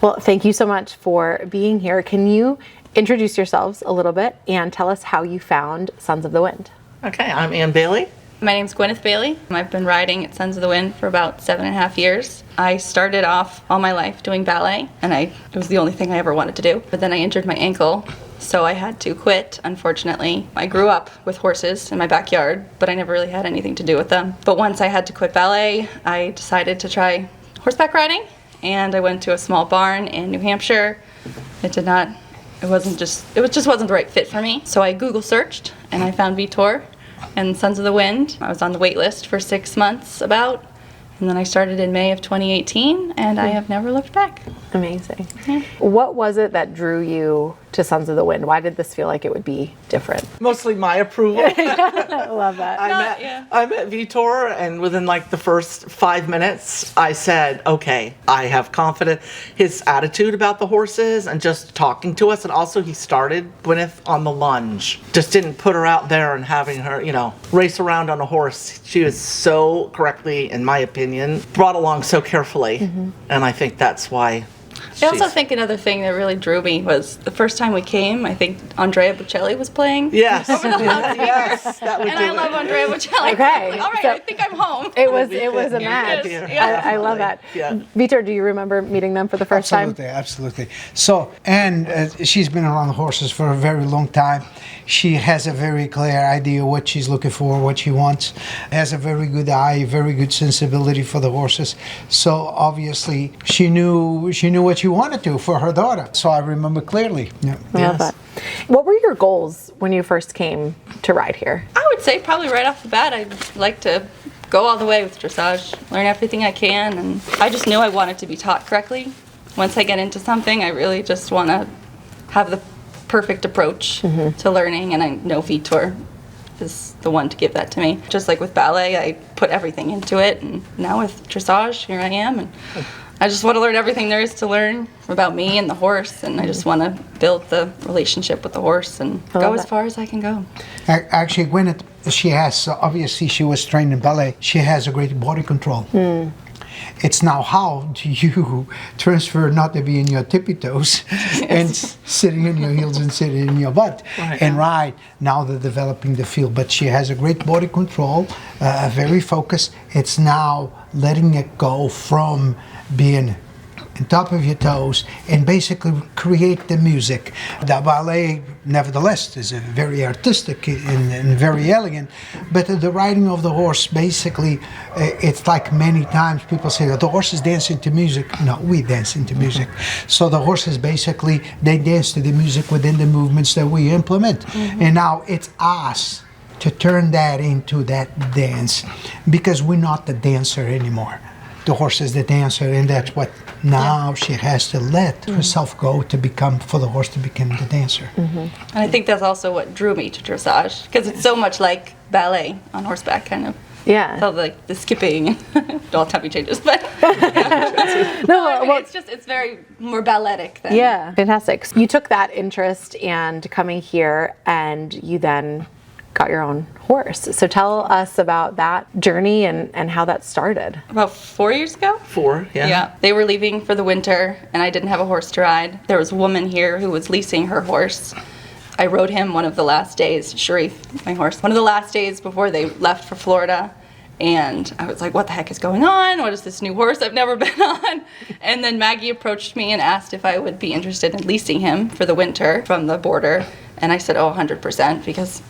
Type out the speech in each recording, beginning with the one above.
Well, thank you so much for being here. Can you introduce yourselves a little bit and tell us how you found Sons of the Wind? Okay, I'm Ann Bailey. My name's Gwyneth Bailey. I've been riding at Sons of the Wind for about 7.5 years. I started off all my life doing ballet, and it was the only thing I ever wanted to do. But then I injured my ankle, so I had to quit, unfortunately. I grew up with horses in my backyard, but I never really had anything to do with them. But once I had to quit ballet, I decided to try horseback riding, and I went to a small barn in New Hampshire. It just wasn't the right fit for me. So I Google searched, and I found Vitor and Sons of the Wind. I was on the wait list for 6 months about, and then I started in May of 2018, and I have never looked back. Amazing. Yeah. What was it that drew you to Sons of the Wind? Why did this feel like it would be different? Mostly my approval. I love that. I met Vitor, and within like the first 5 minutes, I said, okay, I have confidence. His attitude about the horses and just talking to us, and also he started Gwyneth on the lunge. Just didn't put her out there and having her, race around on a horse. She was so correctly, in my opinion, brought along so carefully, and I think that's why. I also think another thing that really drew me was the first time we came, I think Andrea Bocelli was playing. Yes. Over the loudspeakers. Yes, that would and do I love Andrea Bocelli. Okay. Like, all right, So I think I'm home. It was a match. Yeah. I love that. Yeah. Vitor, do you remember meeting them for the first time? Absolutely. So, and she's been around horses for a very long time. She has a very clear idea what she's looking for, what she wants. Has a very good eye, very good sensibility for the horses. So obviously, she knew what she wanted to for her daughter. So I remember clearly. Yeah. I love that. What were your goals when you first came to ride here? I would say probably right off the bat, I'd like to go all the way with dressage, learn everything I can, and I just knew I wanted to be taught correctly. Once I get into something, I really just want to have the perfect approach to learning, and I know Vitor is the one to give that to me. Just like with ballet, I put everything into it, and now with dressage, here I am, and I just want to learn everything there is to learn about me and the horse, and I just want to build the relationship with the horse and go as far as I can go. Actually, Gwyneth, she has, obviously she was trained in ballet, she has a great body control. It's now how do you transfer not to be in your tippy toes and sitting in your heels and sitting in your butt and ride. Now they're developing the field, but she has a great body control, very focused. It's now letting it go from being on top of your toes and basically create the music. The ballet, nevertheless, is very artistic and very elegant, but the riding of the horse, basically, it's like many times people say, the horse is dancing to music. No, we dance into music. So the horses basically, they dance to the music within the movements that we implement. And now it's us to turn that into that dance, because we're not the dancer anymore. The horse is the dancer, and that's what now she has to let herself go to become, for the horse to become the dancer. And I think that's also what drew me to dressage, because it's so much like ballet on horseback, kind of. Yeah. So like the skipping, all tummy changes, but it's very more balletic than. Yeah, fantastic. You took that interest and coming here, and you then got your own horse. So tell us about that journey and how that started. About 4 years ago? 4, yeah. Yeah. They were leaving for the winter, and I didn't have a horse to ride. There was a woman here who was leasing her horse. I rode him one of the last days, Xerife, my horse, one of the last days before they left for Florida. And I was like, what the heck is going on? What is this new horse I've never been on? And then Maggie approached me and asked if I would be interested in leasing him for the winter from the border. And I said, 100%, because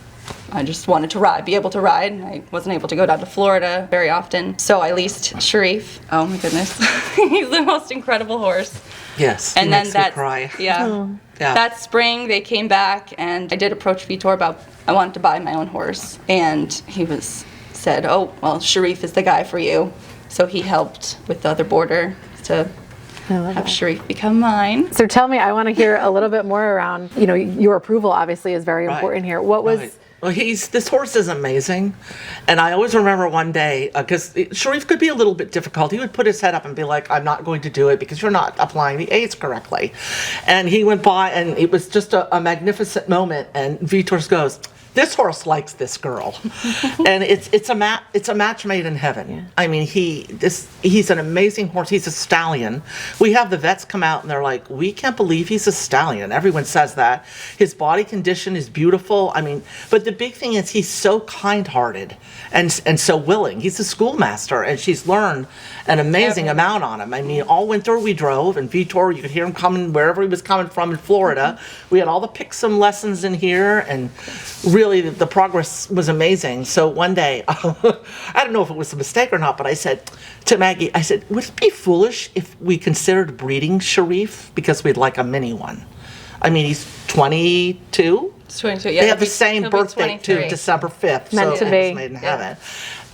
I just wanted to be able to ride. I wasn't able to go down to Florida very often. So I leased Xerife. Oh my goodness. He's the most incredible horse. Yes, and he then makes me cry. Yeah. That spring they came back, and I did approach Vitor about I wanted to buy my own horse. And he said, oh, well, Xerife is the guy for you. So he helped with the other boarder to have Xerife become mine. So tell me, I want to hear a little bit more around, your approval obviously is very important here. What was... Well, this horse is amazing. And I always remember one day, because Xerife could be a little bit difficult. He would put his head up and be like, I'm not going to do it because you're not applying the aids correctly. And he went by, and it was just a magnificent moment. And Vitor goes, this horse likes this girl, and it's a match made in heaven. Yeah. I mean, he's an amazing horse. He's a stallion. We have the vets come out and they're like, we can't believe he's a stallion. Everyone says that. His body condition is beautiful. I mean, but the big thing is he's so kind-hearted and so willing. He's a schoolmaster, and she's learned an amazing amount on him. I mean, all winter we drove, and Vitor, you could hear him coming wherever he was coming from in Florida. We had all the pick some lessons in here, and really the progress was amazing. So one day, I don't know if it was a mistake or not, but I said to Maggie, I said, would it be foolish if we considered breeding Xerife because we'd like a mini one? I mean, he's 22. It's 22. Yeah, They have the he'll same be birthday too, 23. December 5th. Meant so to be. it's made in heaven.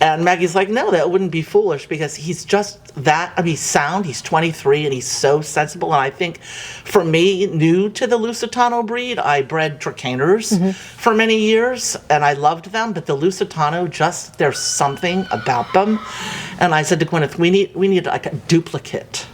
And Maggie's like, no, that wouldn't be foolish because he's just that. I mean, he's sound, he's 23, and he's so sensible. And I think for me, new to the Lusitano breed, I bred Trackeners for many years, and I loved them. But the Lusitano, just there's something about them. And I said to Gwyneth, we need like a duplicate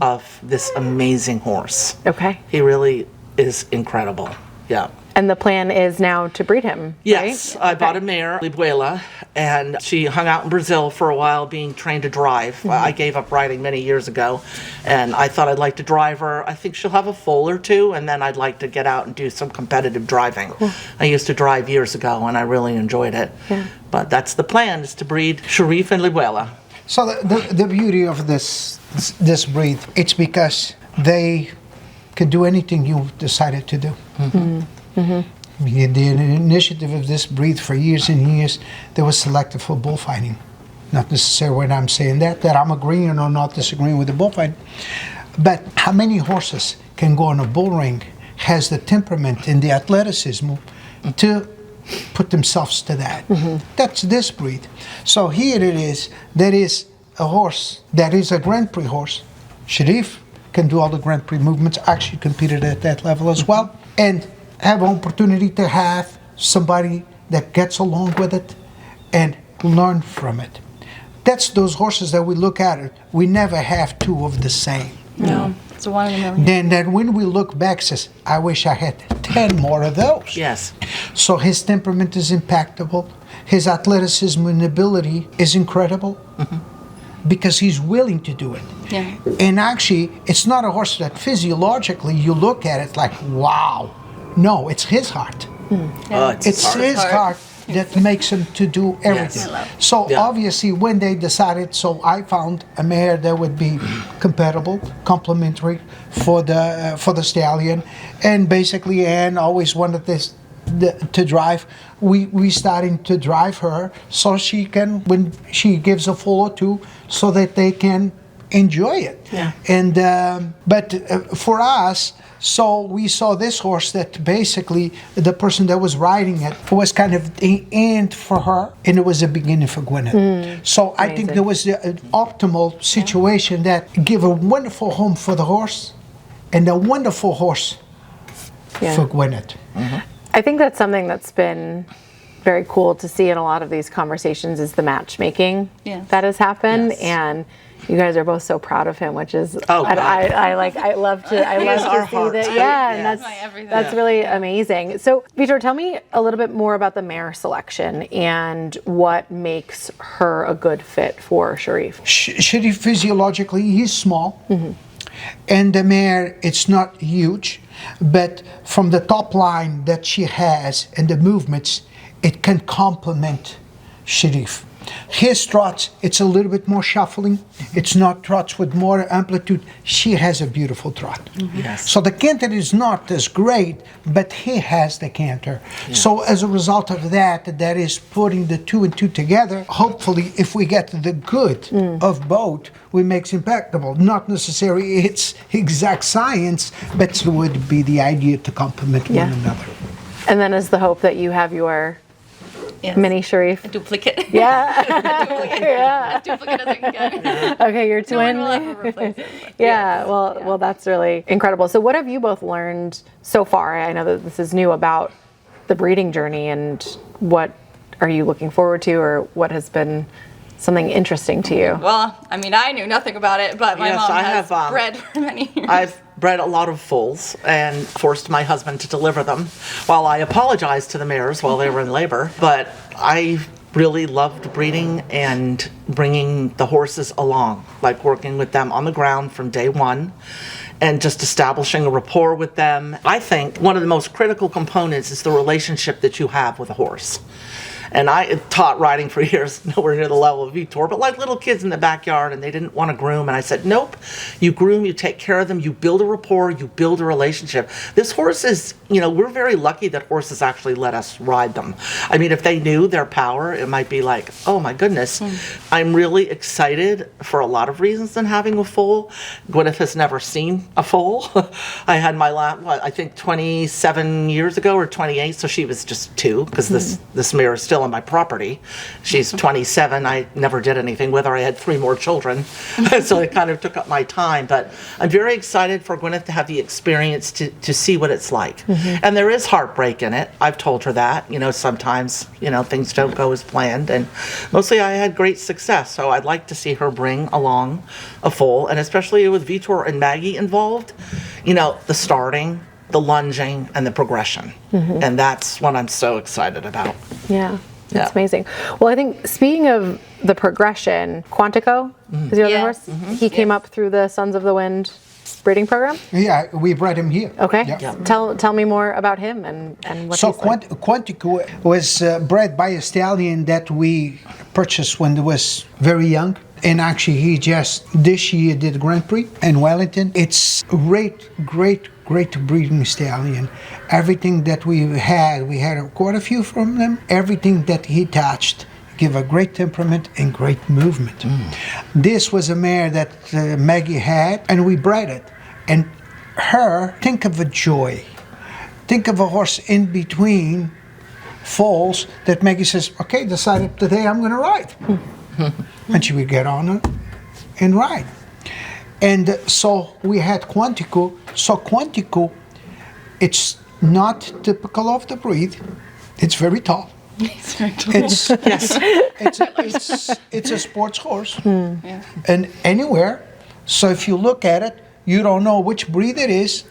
of this amazing horse. Okay. He really is incredible. Yeah. And the plan is now to breed him, Yes, right? I bought a mare, Libuela, and she hung out in Brazil for a while being trained to drive. I gave up riding many years ago, and I thought I'd like to drive her. I think she'll have a foal or two, and then I'd like to get out and do some competitive driving. I used to drive years ago, and I really enjoyed it. Yeah. But that's the plan, is to breed Xerife and Libuela. So the beauty of this breed, it's because they can do anything you decided to do. The initiative of this breed for years and years, they was selected for bullfighting. Not necessarily when I'm saying that I'm agreeing or not disagreeing with the bullfight. But how many horses can go on a bull ring, has the temperament and the athleticism to put themselves to that? That's this breed. So here it is, there is a horse that is a Grand Prix horse. Xerife can do all the Grand Prix movements, actually competed at that level as well, and have an opportunity to have somebody that gets along with it and learn from it. That's those horses that we look at it. We never have two of the same. No, it's a one in a million. Then when we look back, says, I wish I had 10 more of those. Yes. So his temperament is impeccable. His athleticism and ability is incredible because he's willing to do it. Yeah. And actually, it's not a horse that physiologically you look at it like, wow. No, it's his heart. It's his heart that makes him to do everything. Yes. So Yeah. obviously, when they decided, so I found a mare that would be compatible, complementary for the stallion, and basically Anne always wanted this to drive. We starting to drive her so she can, when she gives a foal or two, so that they can enjoy it. Yeah. And but for us, so we saw this horse that basically the person that was riding it was kind of the end for her, and it was a beginning for Gwyneth. So I think Amazing. there was an optimal situation that give a wonderful home for the horse, and a wonderful horse for Gwyneth. I think that's something that's been very cool to see in a lot of these conversations is the matchmaking Yes. that has happened, Yes. and you guys are both so proud of him, which is Oh, God. I love to our see heart, that. too. Yeah, and Yes. My everything. that's really amazing. So, Vitor, tell me a little bit more about the mare selection and what makes her a good fit for Xerife. Xerife physiologically, he's small. And the mare, it's not huge, but from the top line that she has and the movements, it can complement Xerife. His trots, it's a little bit more shuffling. It's not trots with more amplitude. She has a beautiful trot. Yes. So the canter is not as great, but he has the canter. So as a result of that, that is putting the two and two together. Hopefully, if we get the good of both, we make impeccable. Not necessarily it's exact science, but it would be the idea to complement Yeah. one another. And then is the hope that you have your Yes. mini Xerife. A duplicate. Yeah. Yeah. Duplicate as I can get. Okay, your No one twin. will ever replace it. but- Yeah, well, that's really incredible. So, what have you both learned so far? I know that this is new about the breeding journey, and what are you looking forward to, or what has been something interesting to you? Well, I mean, I knew nothing about it, but my Yes, mom I has have, bred for many years. I've bred a lot of foals and forced my husband to deliver them while I apologized to the mares while they were in labor. But I really loved breeding and bringing the horses along, like working with them on the ground from day one and just establishing a rapport with them. I think one of the most critical components is the relationship that you have with a horse. And I taught riding for years, nowhere near the level of Vitor, but like little kids in the backyard, and they didn't want to groom. And I said, nope, you groom, you take care of them, you build a rapport, you build a relationship. This horse is, we're very lucky that horses actually let us ride them. I mean, if they knew their power, it might be like, oh my goodness. I'm really excited for a lot of reasons than having a foal. Gwyneth has never seen a foal. I had my I think 27 years ago or 28, so she was just 2, because this mare is still on my property. She's 27. I never did anything with her. I had 3 more children, so it kind of took up my time. But I'm very excited for Gwyneth to have the experience to see what it's like. And there is heartbreak in it. I've told her that. Sometimes, things don't go as planned. And mostly I had great success. So I'd like to see her bring along a foal, and especially with Vitor and Maggie involved, the starting, the lunging, and the progression. And that's what I'm so excited about. Yeah. That's Yeah. amazing. Well, I think speaking of the progression, Quantico is your other Yes. horse? He came up through the Sons of the Wind breeding program? Yeah, we bred him here. Okay. Yeah. Tell me more about him and what So he's like. Quantico was bred by a stallion that we purchased when he was very young. And actually, he just this year did Grand Prix in Wellington. It's a great breeding stallion. Everything that we had quite a few from them. Everything that he touched give a great temperament and great movement. This was a mare that Maggie had, and we bred it. And think of a joy. Think of a horse in between foals that Maggie says, okay, decided today I'm going to ride. And she would get on it and ride. And so we had Quantico. So Quantico, it's not typical of the breed. It's very tall. It's very cool. It's Yes. it's a sports horse. Yeah. And anywhere. So if you look at it, you don't know which breed it is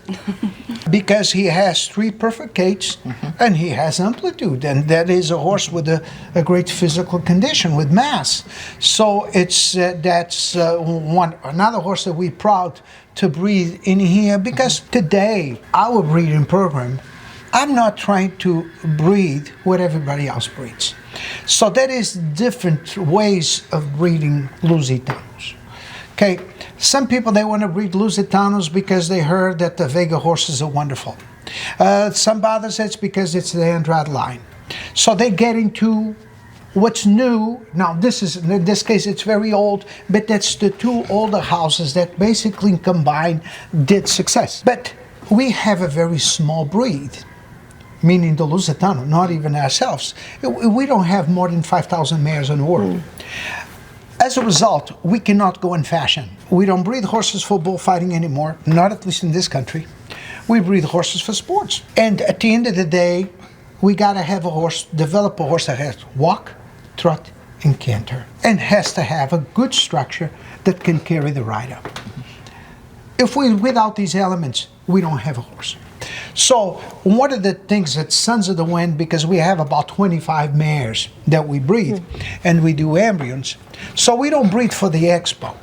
because he has 3 perfect gaits and he has amplitude, and that is a horse with a great physical condition with mass. So it's that's another horse that we're proud to breed in here because today our breeding program, I'm not trying to breed what everybody else breeds. So that is different ways of breeding Lusitanos. Okay, some people, they want to breed Lusitanos because they heard that the Vega horses are wonderful. Some others, it's because it's the Andrade line. So they get into what's new. Now, in this case, it's very old, but that's the 2 older houses that basically combined did success. But we have a very small breed, meaning the Lusitano, not even ourselves. We don't have more than 5,000 mares in the world. As a result, we cannot go in fashion. We don't breed horses for bullfighting anymore, not at least in this country. We breed horses for sports. And at the end of the day, we gotta have develop a horse that has walk, trot, and canter, and has to have a good structure that can carry the rider. Without these elements, we don't have a horse. So one of the things at Sons of the Wind, because we have about 25 mares that we breed, and we do embryons, so we don't breed for the expo.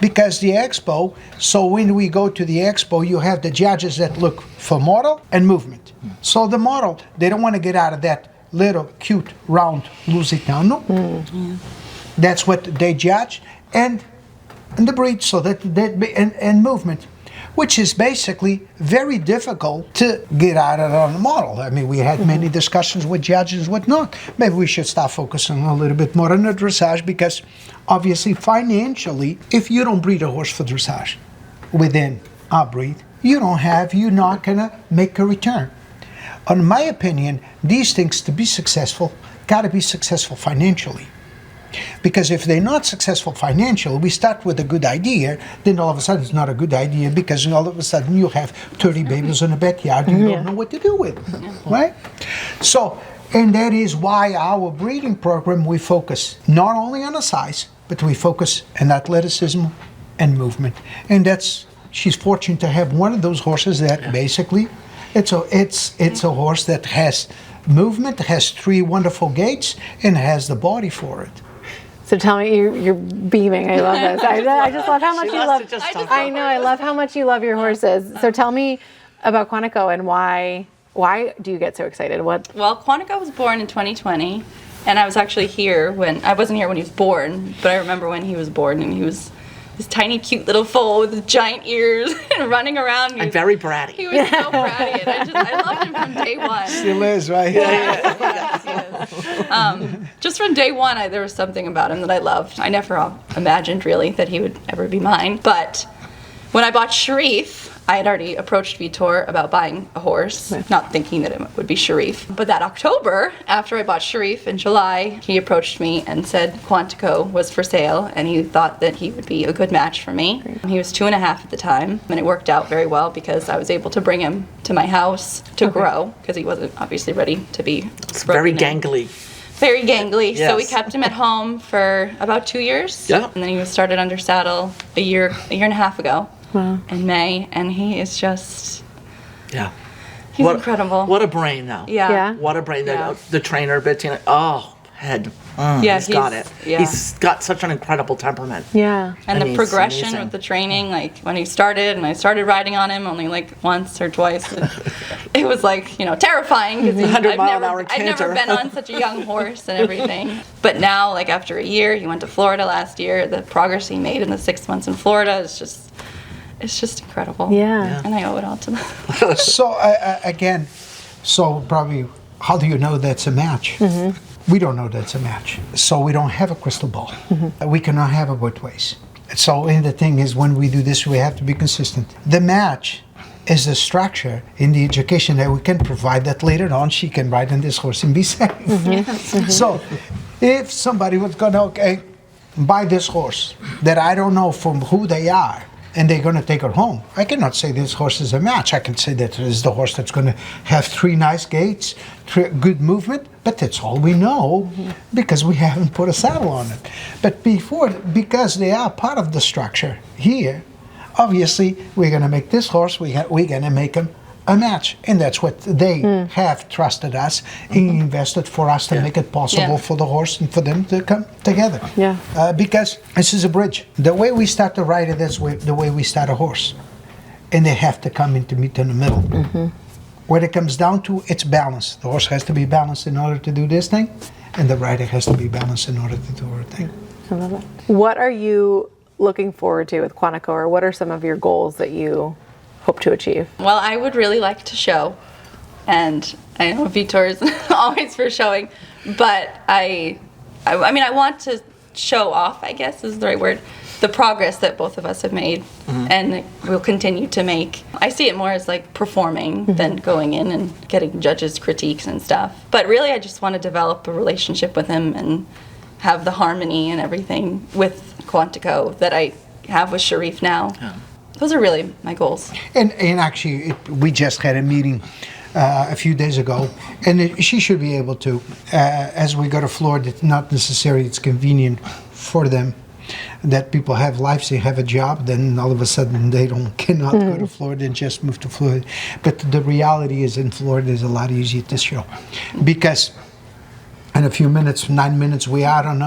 Because the expo, so when we go to the expo, you have the judges that look for model and movement. So the model, they don't want to get out of that little cute round Lusitano. That's what they judge, and the breed, so and movement, which is basically very difficult to get out of on the model. I mean, we had many discussions with judges and whatnot. Maybe we should start focusing a little bit more on the dressage, because obviously financially, if you don't breed a horse for dressage within our breed, you're not gonna make a return. In my opinion, these things, to be successful, gotta be successful financially. Because if they're not successful financially, we start with a good idea, then all of a sudden it's not a good idea, because all of a sudden you have 30 babies in the backyard you don't know what to do with, right? So And that is why our breeding program, we focus not only on the size, but we focus on athleticism and movement. And she's fortunate to have one of those horses that basically, it's a horse that has movement, has 3 wonderful gaits, and has the body for it. So tell me, you're beaming. I love this. I just love how much you love. I know. I love how much you love your horses. So tell me about Quantico and why do you get so excited? Well, Quantico was born in 2020, and I was actually here I wasn't here when he was born, but I remember when he was born, and he was this tiny, cute little foal with giant ears and running around. And very bratty. He was so bratty, and I loved him from day one. Still is, right? Yes, he is. Just from day one, there was something about him that I loved. I never imagined, really, that he would ever be mine. But when I bought Xerife, I had already approached Vitor about buying a horse, not thinking that it would be Xerife. But that October, after I bought Xerife in July, he approached me and said Quantico was for sale, and he thought that he would be a good match for me. He was 2.5 at the time, and it worked out very well because I was able to bring him to my house to grow, because he wasn't obviously ready to be very gangly. Very gangly. Yes. So we kept him at home for about 2 years. Yeah. And then he was started under saddle a year and a half ago. Wow. In May, and he is just he's incredible. What a brain, though. Yeah. What a brain. Yeah. The trainer, Bettina, head. He's got it. Yeah. He's got such an incredible temperament. Yeah. And the he's progression amazing. with the training, like when he started, and I started riding on him only like once or twice, and it was like, terrifying because 100-mile-an-hour I'd never been on such a young horse and everything. But now, like after a year, he went to Florida last year. The progress he made in the 6 months in Florida is just incredible. Yeah. And I owe it all to them. So again, probably, how do you know that's a match? We don't know that's a match. So we don't have a crystal ball. We cannot have it both ways. So, and the thing is, when we do this, we have to be consistent. The match is the structure in the education that we can provide that later on she can ride on this horse and be safe. So if somebody was gonna, buy this horse that I don't know from who they are, and they're going to take her home, I cannot say this horse is a match. I can say that it is the horse that's going to have 3 nice gaits, good movement, but that's all we know because we haven't put a saddle on it. But because they are part of the structure here, obviously we're going to make this horse, we're going to make him a match. And that's what they have trusted us and invested for us to make it possible for the horse and for them to come together. Yeah. Because this is a bridge. The way we start a rider, that's the way we start a horse. And they have to come in to meet in the middle. What it comes down to, it's balance. The horse has to be balanced in order to do this thing, and the rider has to be balanced in order to do her thing. I love it. What are you looking forward to with Quantico, or what are some of your goals that you hope to achieve? Well, I would really like to show, and I know Vitor is always for showing, but I mean, I want to show off, I guess is the right word, the progress that both of us have made and will continue to make. I see it more as like performing than going in and getting judges' critiques and stuff. But really, I just want to develop a relationship with him and have the harmony and everything with Quantico that I have with Xerife now. Yeah. Those are really my goals. And actually, we just had a meeting a few days ago, and she should be able to, as we go to Florida, it's not necessarily it's convenient for them that people have lives, they have a job, then all of a sudden they cannot go to Florida and just move to Florida. But the reality is in Florida is a lot easier to show. Because in a few minutes, 9 minutes, we are on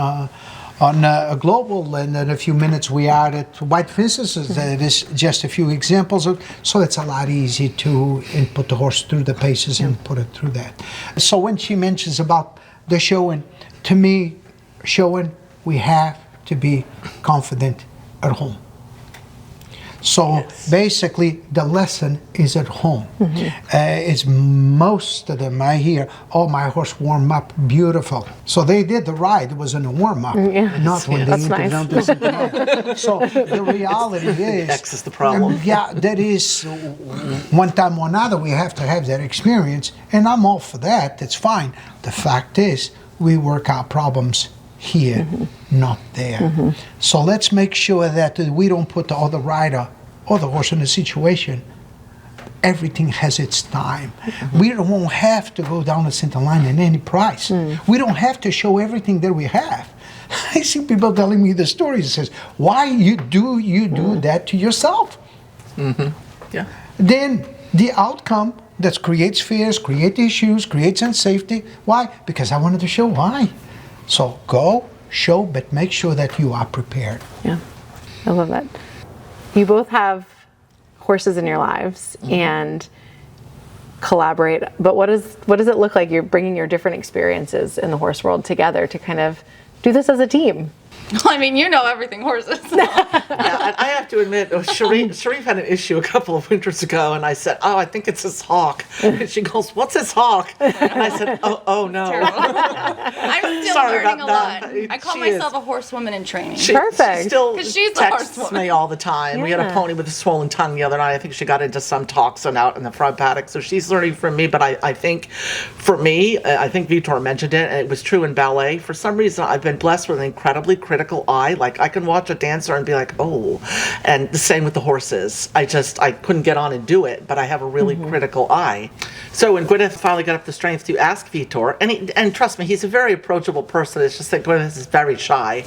a global, and in a few minutes we are at White Fences. It is just a few examples of, so it's a lot easier to put the horse through the paces and put it through that. So when she mentions about the showing, to me, showing, we have to be confident at home. So basically, the lesson is at home. It's most of them I hear, oh, my horse warm up, beautiful. So they did the ride, it was in a warm up, not when they entered down to the So the reality is, X is the problem. That is, one time or another, we have to have that experience, and I'm all for that, that's fine. The fact is, we work out problems here, not there. So let's make sure that we don't put the other rider or the horse in a situation everything has its time. We don't have to go down the center line at any price. We don't have to show everything that we have. I see people telling me the stories and says, why you do that to yourself? Yeah. Then the outcome that creates fears, creates issues, creates unsafety. Why? Because I wanted to show why. So go, show, but make sure that you are prepared. Yeah, I love that. You both have horses in your lives and collaborate, but what does it look like you're bringing your different experiences in the horse world together to kind of do this as a team? I mean, you know everything horses. Yeah, and I have to admit, Xerife had an issue a couple of winters ago, and I said, "Oh, I think it's his hawk." And she goes, "What's his hawk?" And I said, "Oh no." I'm still Sorry learning a about lot. that. I call She myself is. a horsewoman in training. Perfect. She still 'Cause she's the texts horsewoman. me all the time. We had a Yeah. pony with a swollen tongue the other night. I think she got into some toxin out in the front paddock, so she's learning from me. But I think, for me, I think Vitor mentioned it, and it was true in ballet. For some reason, I've been blessed with an incredibly critical eye. Like, I can watch a dancer and be like, oh, and the same with the horses. I couldn't get on and do it, but I have a really critical eye. So when Gwyneth finally got up the strength to ask Vitor, and trust me, he's a very approachable person. It's just that Gwyneth is very shy.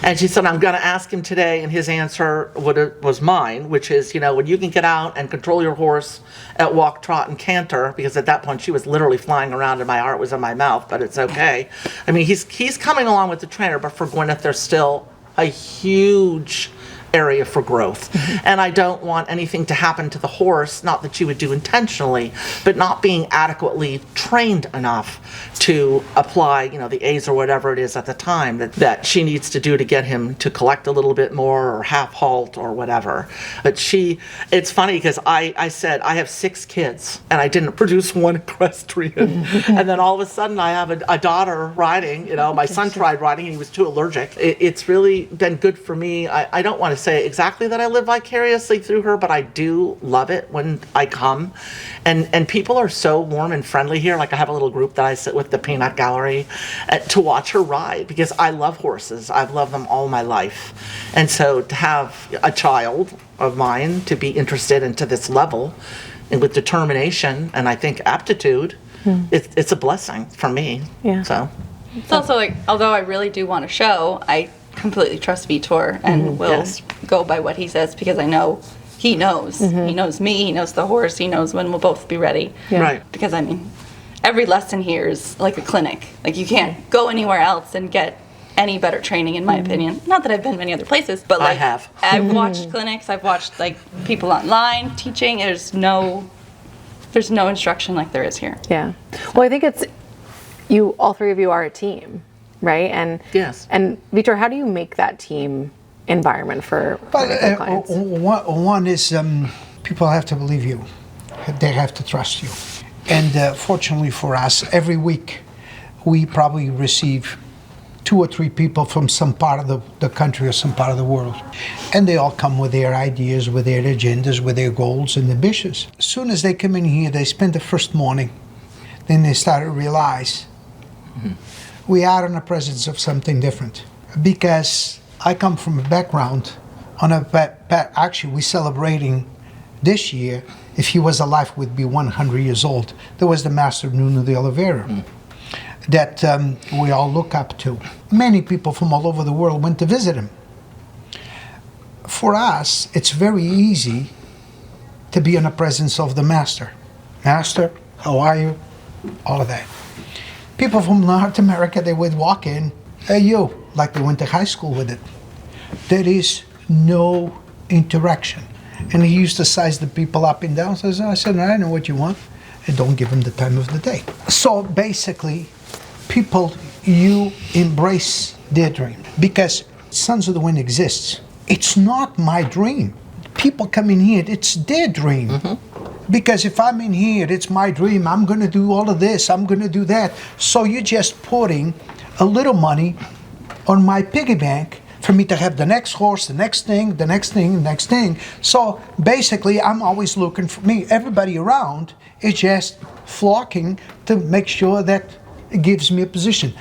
And she said, I'm going to ask him today, and his answer was mine, which is, when you can get out and control your horse at walk, trot, and canter, because at that point she was literally flying around and my heart was in my mouth, but it's okay. I mean, he's coming along with the trainer, but for Gwyneth, there's still a huge area for growth. And I don't want anything to happen to the horse, not that she would do intentionally, but not being adequately trained enough to apply, the A's or whatever it is at the time that she needs to do to get him to collect a little bit more or half halt or whatever. But it's funny because I said, I have 6 kids and I didn't produce one equestrian. And then all of a sudden I have a daughter riding, my son tried riding and he was too allergic. It's really been good for me. I don't want to say exactly that I live vicariously through her, but I do love it when I come. And people are so warm and friendly here. Like, I have a little group that I sit with, the Peanut Gallery, to watch her ride, because I love horses. I've loved them all my life. And so to have a child of mine to be interested into this level and with determination and I think aptitude, it's a blessing for me. Yeah. So It's also like, although I really do want to show, I completely trust Vitor and will Yes. go by what he says, because I know he knows. He knows me, he knows the horse, he knows when we'll both be ready. Yeah. Right. Because, I mean, every lesson here is like a clinic. Like, you can't go anywhere else and get any better training, in my opinion. Not that I've been many other places, but I like, have. I've watched clinics, I've watched like people online teaching. There's no instruction like there is here. Yeah. Well, I think all 3 of you are a team, right? And Yes. And Vitor, how do you make that team environment for your clients? One is people have to believe you. They have to trust you. And fortunately for us, every week we probably receive 2 or 3 people from some part of the country or some part of the world. And they all come with their ideas, with their agendas, with their goals and ambitions. As soon as they come in here, they spend the first morning, then they start to realize we are in the presence of something different. Because I come from a background actually we're celebrating this year, if he was alive, would be 100 years old. There was the Master Nuno de Oliveira that we all look up to. Many people from all over the world went to visit him. For us, it's very easy to be in the presence of the Master. Master, how are you? All of that. People from North America, they would walk in, hey you, like they went to high school with it. There is no interaction. And he used to size the people up and down. So I said, I know what you want. And don't give them the time of the day. So basically, people, you embrace their dream. Because Sons of the Wind exists. It's not my dream. People come in here, it's their dream. Because if I'm in here, it's my dream. I'm going to do all of this. I'm going to do that. So you're just putting a little money on my piggy bank for me to have the next horse, the next thing, the next thing, the next thing. So basically, I'm always looking for me. Everybody around is just flocking to make sure that it gives me a position.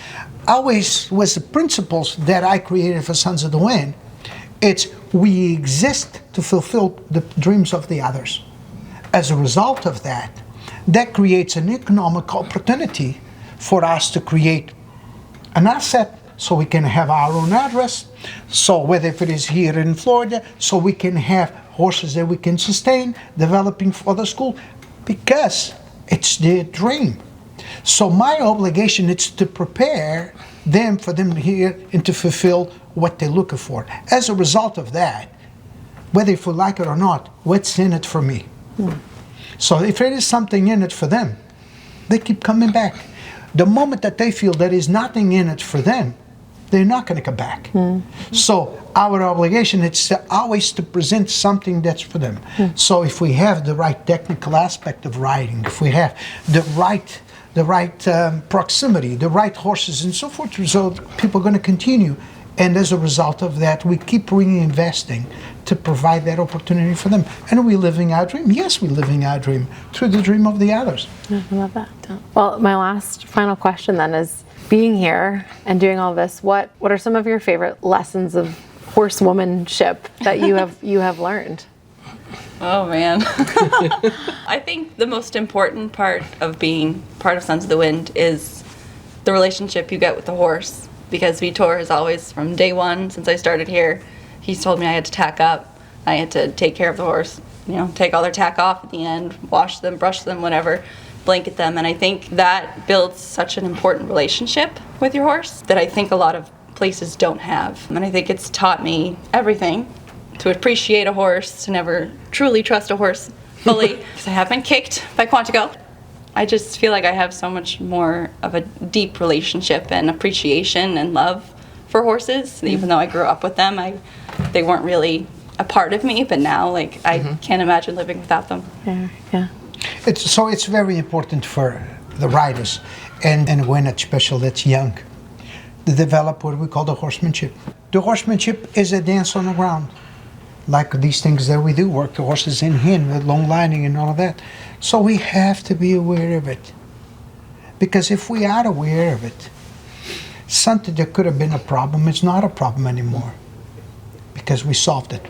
Always was the principles that I created for Sons of the Wind. It's we exist to fulfill the dreams of the others. As a result of that, that creates an economic opportunity for us to create an asset so we can have our own address. So whether if it is here in Florida, so we can have horses that we can sustain, developing for the school, because it's their dream. So my obligation is to prepare them for them here and to fulfill what they're looking for. As a result of that, whether if we like it or not, what's in it for me? So if there is something in it for them, they keep coming back. The moment that they feel there is nothing in it for them, they're not going to come back. So our obligation is to always to present something that's for them. So if we have the right technical aspect of riding, if we have the right proximity, the right horses and so forth, so people are going to continue. And as a result of that, we keep reinvesting to provide that opportunity for them. And are we living our dream? Yes, we're living our dream through the dream of the others. I love that. Well, my last final question then is, being here and doing all this, what are some of your favorite lessons of horsewomanship that you have learned? Oh man. I think the most important part of being part of Sons of the Wind is the relationship you get with the horse. Because Vitor has always, from day one since I started here, he's told me I had to tack up. I had to take care of the horse, take all their tack off at the end, wash them, brush them, whatever, blanket them. And I think that builds such an important relationship with your horse that I think a lot of places don't have. And I think it's taught me everything, to appreciate a horse, to never truly trust a horse fully, because I have been kicked by Quantico. I just feel like I have so much more of a deep relationship and appreciation and love for horses. Even though I grew up with them, they weren't really a part of me, but now I can't imagine living without them. Yeah. It's very important for the riders, and when it's special that's young, to develop what we call the horsemanship. The horsemanship is a dance on the ground. Like these things that we do, work the horses in hand with long lining and all of that. So we have to be aware of it. Because if we are aware of it, something that could have been a problem is not a problem anymore. Because we solved it.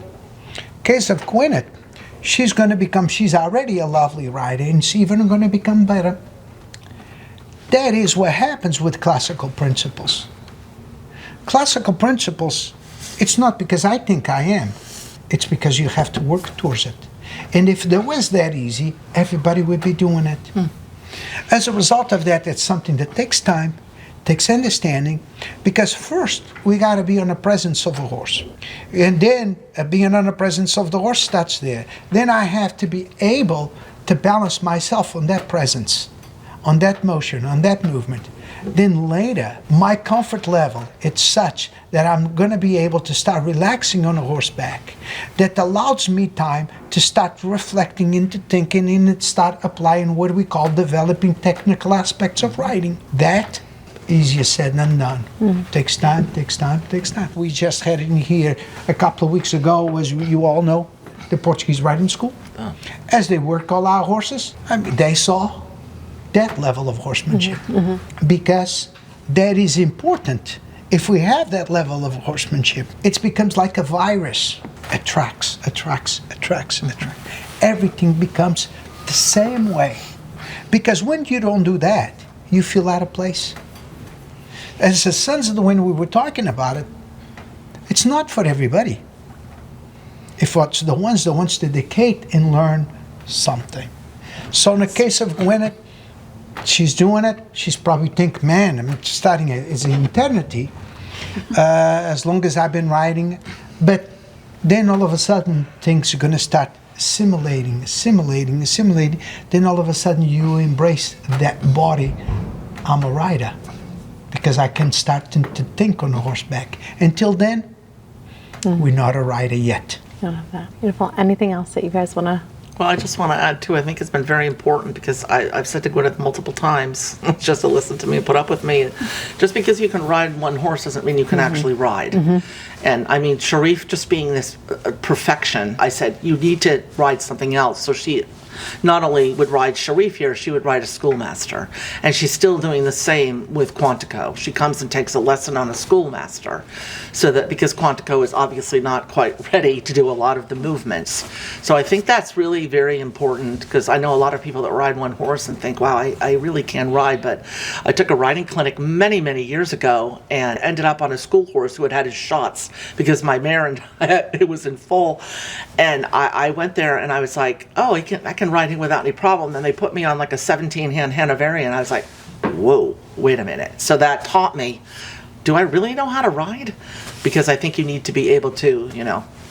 Case of Gwyneth, she's already a lovely rider, and she's even going to become better. That is what happens with classical principles. Classical principles, it's not because I think I am. It's because you have to work towards it. And if there was that easy, everybody would be doing it. As a result of that, it's something that takes time, takes understanding, because first we got to be on the presence of a horse. And then being on the presence of the horse starts there. Then I have to be able to balance myself on that presence, on that motion, on that movement. Then later, my comfort level is such that I'm going to be able to start relaxing on a horseback. That allows me time to start reflecting into thinking and start applying what we call developing technical aspects of riding. That, easier said than done. Takes time. We just had in here a couple of weeks ago, as you all know, the Portuguese riding school. As they worked all our horses, they saw that level of horsemanship, because that is important. If we have that level of horsemanship, it becomes like a virus. Attracts. Everything becomes the same way. Because when you don't do that, you feel out of place. As the Sons of the Wind, we were talking about it, it's not for everybody. If it's the ones that wants to dedicate and learn something. So in the case of Gwyneth, she's doing it. She's probably think, man, I'm starting it's an eternity, as long as I've been riding. But then all of a sudden, things are going to start assimilating. Then all of a sudden, you embrace that body. I'm a rider, because I can start to think on a horseback. Until then, we're not a rider yet. I love that. Beautiful. Anything else that you guys want to? Well, I just want to add, too, I think it's been very important, because I've said to Gwyneth multiple times, just to listen to me and put up with me, just because you can ride one horse doesn't mean you can actually ride. And I mean, Xerife just being this perfection, I said, you need to ride something else. So she not only would ride Xerife here, she would ride a schoolmaster. And she's still doing the same with Quantico. She comes and takes a lesson on a schoolmaster, so that because Quantico is obviously not quite ready to do a lot of the movements. So I think that's really very important, because I know a lot of people that ride one horse and think, wow, I really can ride. But I took a riding clinic many, many years ago and ended up on a school horse who had had his shots because my mare and it was in full. And I went there and I was like, oh, I can ride him without any problem. Then they put me on like a 17-hand Hanoverian. I was like, whoa, wait a minute. So that taught me, do I really know how to ride? Because I think you need to be able to,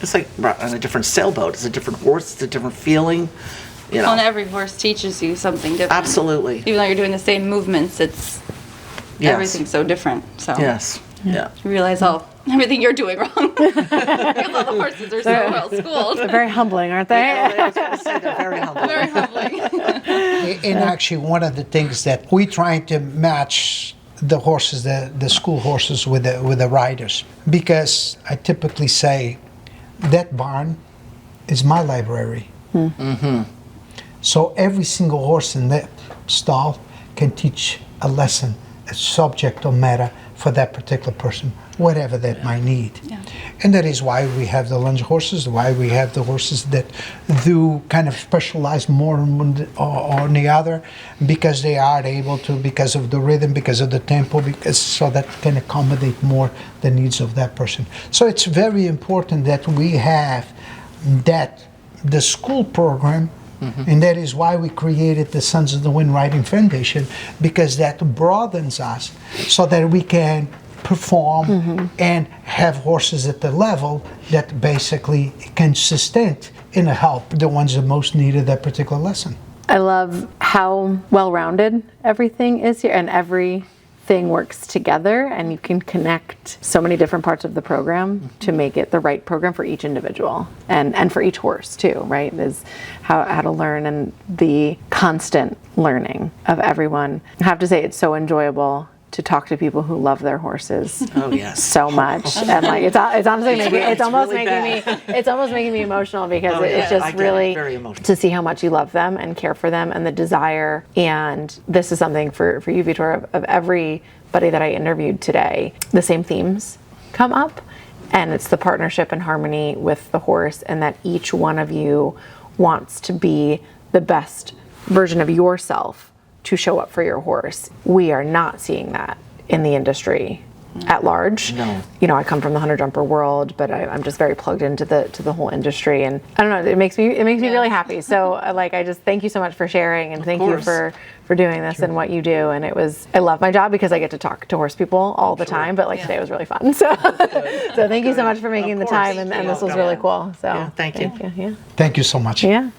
it's like on a different sailboat. It's a different horse. It's a different feeling. Well, and every horse teaches you something different. Absolutely. Even though you're doing the same movements, everything's so different. So yes. Yeah. You realize everything you're doing wrong. Because all the horses are so well schooled. They're very humbling, aren't they? I was going to say they're very humbling. Very humbling. And actually, one of the things that we try to match the horses, the school horses, with the riders, because I typically say that barn is my library. Mm-hmm. So every single horse in that stall can teach a lesson, a subject or matter for that particular person, whatever that might need. Yeah. And that is why we have the lunge horses, why we have the horses that do kind of specialize more on the other, because they are able to, because of the rhythm, because of the tempo, because so that can accommodate more the needs of that person. So it's very important that we have the school program. Mm-hmm. And that is why we created the Sons of the Wind Riding Foundation, because that broadens us so that we can perform and have horses at the level that basically can sustain and help the ones that most needed that particular lesson. I love how well-rounded everything is here, and everything works together, and you can connect so many different parts of the program to make it the right program for each individual and for each horse too, right? Is how to learn, and the constant learning of everyone. I have to say, it's so enjoyable to talk to people who love their horses. Oh yes. So much. And like it's honestly it's almost really making me emotional, because it's I just get really it. Very emotional. to see how much you love them and care for them, and the desire. And this is something for you, Vitor, of everybody that I interviewed today. The same themes come up, and it's the partnership and harmony with the horse, and that each one of you wants to be the best version of yourself to show up for your horse. We are not seeing that in the industry at large. No. I come from the hunter jumper world, but I'm just very plugged into the whole industry, and I don't know, it makes me really happy. So I just thank you so much for sharing, and thank you for doing this and what you do. And I love my job because I get to talk to horse people all the time, but today was really fun. So so thank you so much for making the time, and this was really cool. So thank you. Yeah. Thank you so much. Yeah.